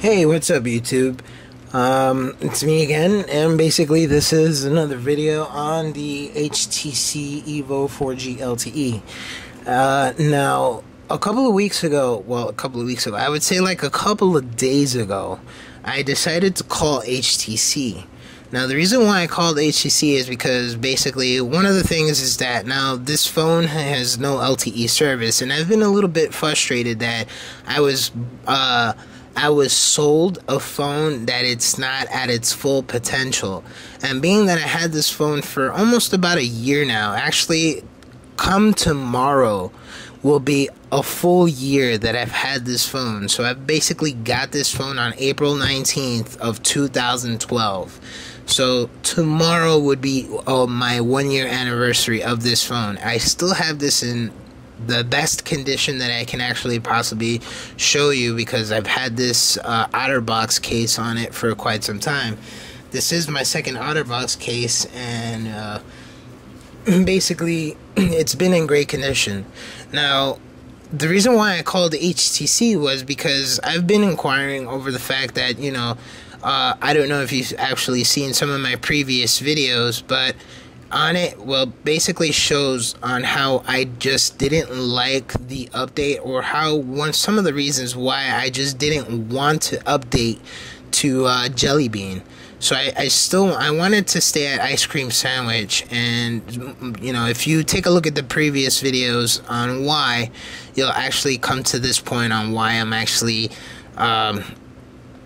Hey, what's up, YouTube? It's me again, and basically this is another video on the HTC Evo 4G LTE. Now, a couple of weeks ago, I would say like a couple of days ago, I decided to call HTC. Now, the reason why I called HTC is because basically one of the things is that now this phone has no LTE service, and I've been a little bit frustrated that I was sold a phone that it's not at its full potential. And being that I had this phone for almost about a year now, actually come tomorrow will be a full year that I've had this phone. So I basically got this phone on April 19th of 2012. So tomorrow would be my 1 year anniversary of this phone. I still have this in the best condition that I can actually possibly show you, because I've had this OtterBox case on it for quite some time. This is my second OtterBox case, and basically it's been in great condition. Now, the reason why I called HTC was because I've been inquiring over the fact that, I don't know if you've actually seen some of my previous videos, but on it, well, basically shows on how I just didn't like the update, or some of the reasons why I just didn't want to update to Jelly Bean. So I wanted to stay at Ice Cream Sandwich, and if you take a look at the previous videos on why, you'll actually come to this point on why I'm actually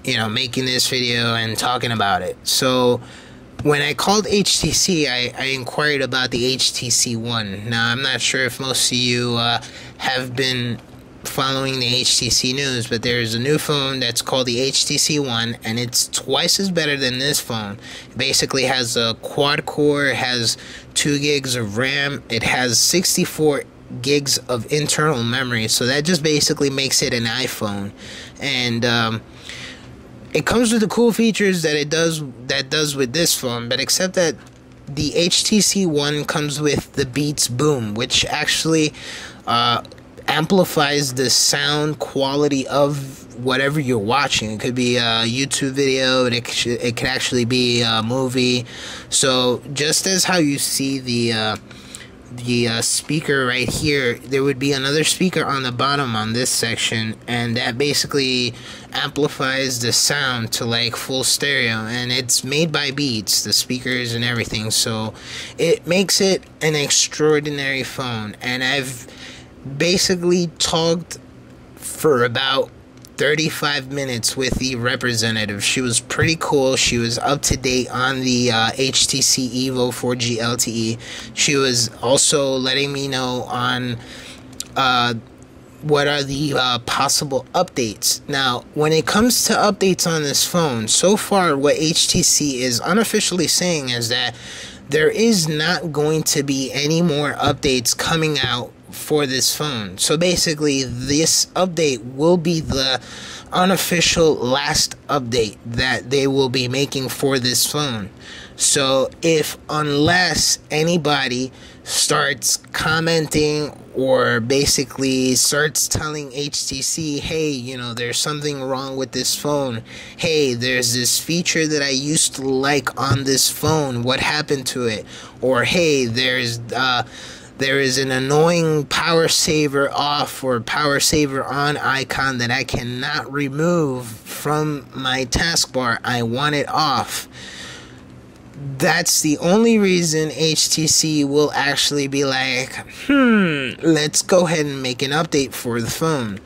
making this video and talking about it. So when I called HTC, I inquired about the HTC One. Now, I'm not sure if most of you have been following the HTC news, but there's a new phone that's called the HTC One, and it's twice as better than this phone. It basically has a quad core, it has 2 gigs of RAM, it has 64 gigs of internal memory, so that just basically makes it an iPhone. And it comes with the cool features that does with this phone, but except that the HTC One comes with the Beats Boom, which actually amplifies the sound quality of whatever you're watching. It could be a YouTube video, and it could actually be a movie. So just as how you see the speaker right here, there would be another speaker on the bottom on this section, and that basically amplifies the sound to like full stereo, and it's made by Beats, the speakers and everything, so it makes it an extraordinary phone. And I've basically talked for about 35 minutes with the representative. She was pretty cool. She was up to date on the HTC Evo 4G LTE. She was also letting me know on what are the possible updates. Now, when it comes to updates on this phone, so far what HTC is unofficially saying is that there is not going to be any more updates coming out for this phone. So basically, this update will be the unofficial last update that they will be making for this phone. So unless anybody starts commenting or basically starts telling HTC, hey, there's something wrong with this phone, hey, there's this feature that I used to like on this phone, what happened to it, or hey, there is an annoying power saver off or power saver on icon that I cannot remove from my taskbar, I want it off. That's the only reason HTC will actually be like, let's go ahead and make an update for the phone.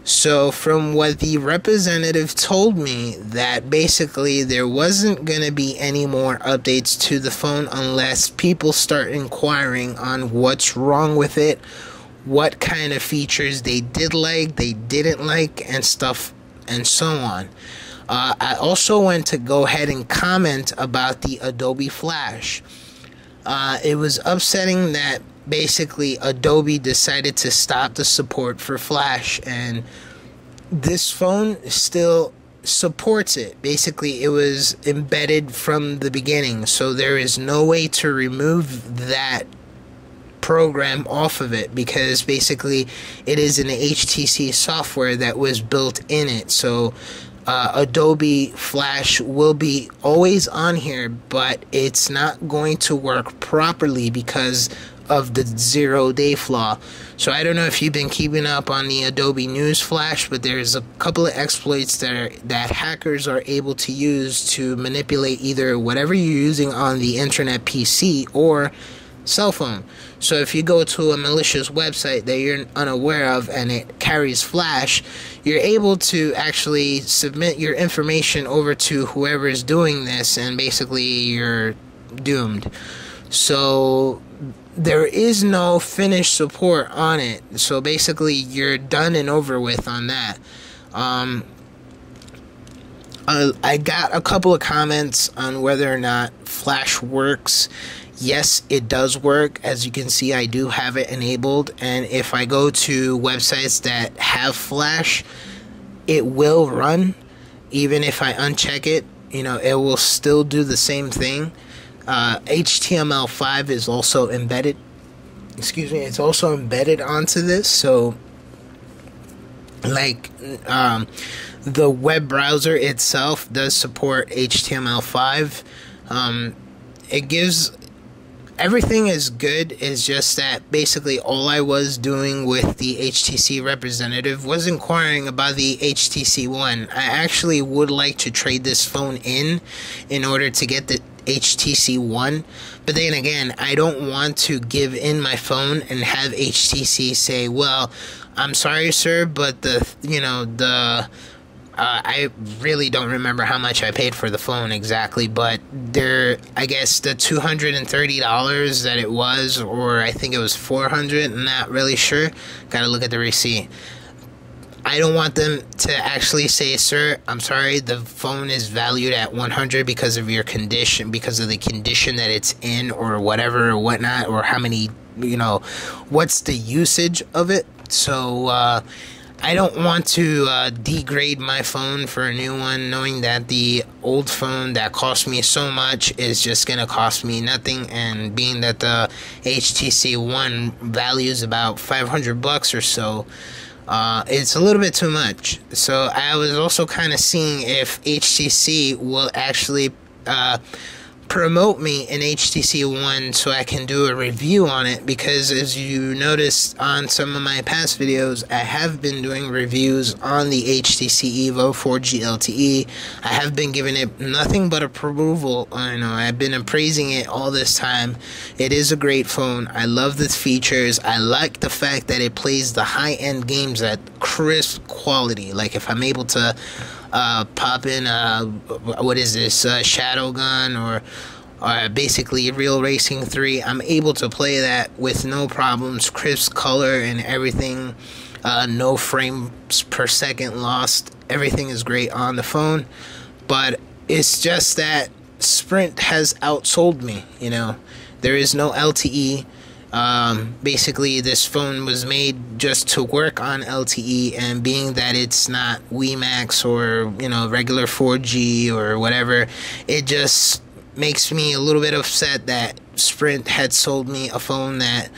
So from what the representative told me, that basically there wasn't going to be any more updates to the phone unless people start inquiring on what's wrong with it, what kind of features they did like, they didn't like, and stuff, and so on. I also went to go ahead and comment about the Adobe Flash. It was upsetting that basically Adobe decided to stop the support for Flash, and this phone still supports it. Basically, it was embedded from the beginning, so there is no way to remove that program off of it, because basically it is an HTC software that was built in it. So Adobe Flash will be always on here, but it's not going to work properly because of the 0-day flaw. So I don't know if you've been keeping up on the Adobe News Flash, but there's a couple of exploits that hackers are able to use to manipulate either whatever you're using on the internet PC or cell phone. So if you go to a malicious website that you're unaware of and it carries Flash, you're able to actually submit your information over to whoever is doing this, and basically you're doomed. So there is no finished support on it. So basically you're done and over with on that. I got a couple of comments on whether or not Flash works. Yes, it does work. As you can see, I do have it enabled, and if I go to websites that have Flash, it will run. Even if I uncheck it, it will still do the same thing. HTML5 is also embedded. It's also embedded onto this. So, like, the web browser itself does support HTML5. It gives... Everything is good. It's just that basically all I was doing with the HTC representative was inquiring about the HTC One. I actually would like to trade this phone in order to get the HTC One, but then again, I don't want to give in my phone and have HTC say, well, I'm sorry, sir, but I really don't remember how much I paid for the phone exactly, but I guess the $230 that it was, or I think it was $400, I'm not really sure. Gotta look at the receipt. I don't want them to actually say, sir, I'm sorry, the phone is valued at $100 because of your condition, because of the condition that it's in, or whatever, or whatnot, or how many, what's the usage of it. So, I don't want to degrade my phone for a new one, knowing that the old phone that cost me so much is just going to cost me nothing, and being that the HTC One values about $500 or so, it's a little bit too much. So I was also kind of seeing if HTC will actually promote me an HTC One so I can do a review on it, because as you noticed on some of my past videos, I have been doing reviews on the HTC Evo 4G LTE. I have been giving it nothing but approval. I've been appraising it all this time. It is a great phone. I love the features. I like the fact that it plays the high-end games at crisp quality. Like if I'm able to pop in Shadowgun or basically Real Racing 3, I'm able to play that with no problems, crisp color and everything, no frames per second lost. Everything is great on the phone, but it's just that Sprint has outsold me. There is no LTE. Basically this phone was made just to work on LTE, and being that it's not WiMAX or regular 4G or whatever, it just makes me a little bit upset that Sprint had sold me a phone that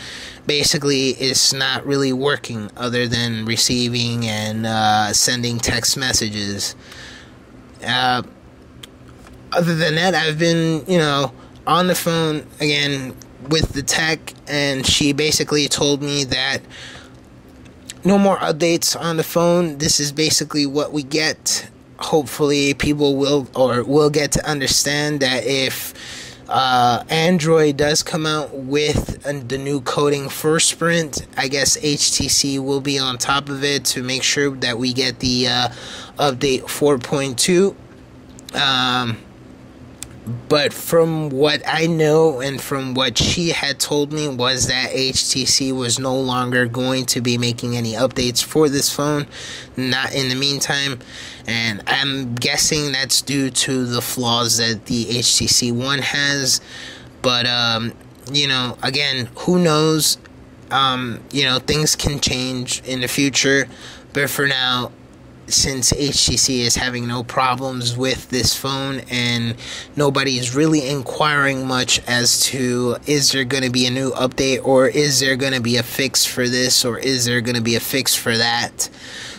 basically is not really working other than receiving and sending text messages. Other than that, I've been on the phone again with the tech, and she basically told me that no more updates on the phone. This is basically what we get. Hopefully people will get to understand that if Android does come out with the new coding for Sprint, I guess HTC will be on top of it to make sure that we get the update 4.2. But from what I know and from what she had told me was that HTC was no longer going to be making any updates for this phone, not in the meantime. And I'm guessing that's due to the flaws that the HTC One has. But, again, who knows? Things can change in the future. But for now, since HTC is having no problems with this phone and nobody is really inquiring much as to is there going to be a new update, or is there going to be a fix for this, or is there going to be a fix for that.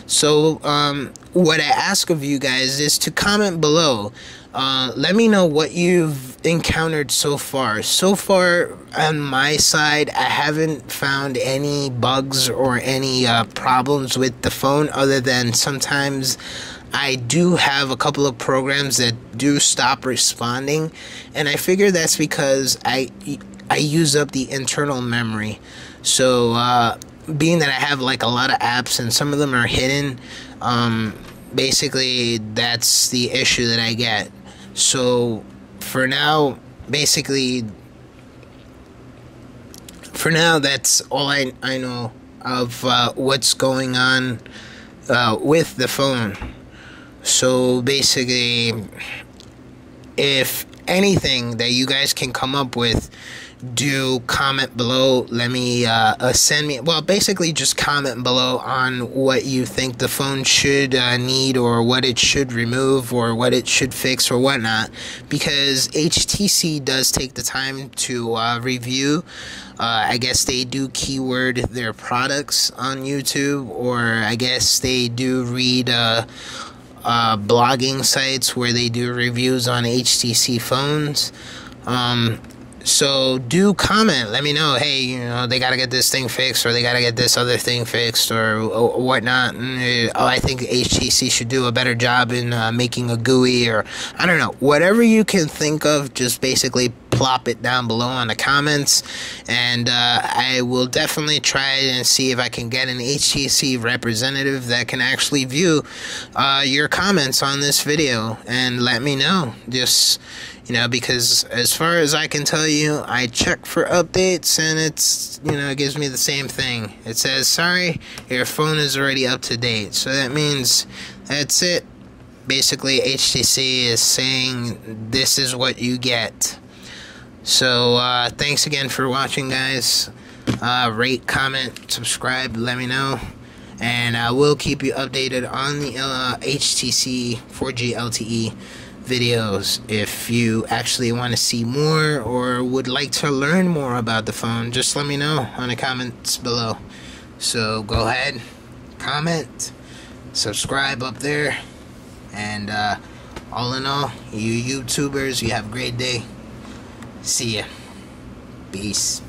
So what I ask of you guys is to comment below. Let me know what you've encountered so far. So far on my side, I haven't found any bugs or any problems with the phone, other than sometimes I do have a couple of programs that do stop responding, and I figure that's because I use up the internal memory. So being that I have like a lot of apps and some of them are hidden, basically that's the issue that I get. So for now, that's all I know of what's going on with the phone. So basically, if anything that you guys can come up with, do comment below. Let me basically just comment below on what you think the phone should need, or what it should remove, or what it should fix, or whatnot, because HTC does take the time to review. I guess they do keyword their products on YouTube, or I guess they do read blogging sites where they do reviews on HTC phones. So do comment, let me know, hey, you know, they gotta get this thing fixed, or they gotta get this other thing fixed, or whatnot. I think HTC should do a better job in making a GUI, or I don't know, whatever you can think of. Just basically plop it down below on the comments, and I will definitely try and see if I can get an HTC representative that can actually view your comments on this video and let me know. Just, you know, because as far as I can tell you, I check for updates and it's, you know, it gives me the same thing. It says, sorry, your phone is already up to date. So that means that's it. Basically, HTC is saying this is what you get. So thanks again for watching, guys. Rate, comment, subscribe, let me know, and I will keep you updated on the HTC 4G LTE videos. If you actually want to see more or would like to learn more about the phone, just let me know on the comments below. So go ahead, comment, subscribe up there, and all in all, you YouTubers, you have a great day. See ya. Peace.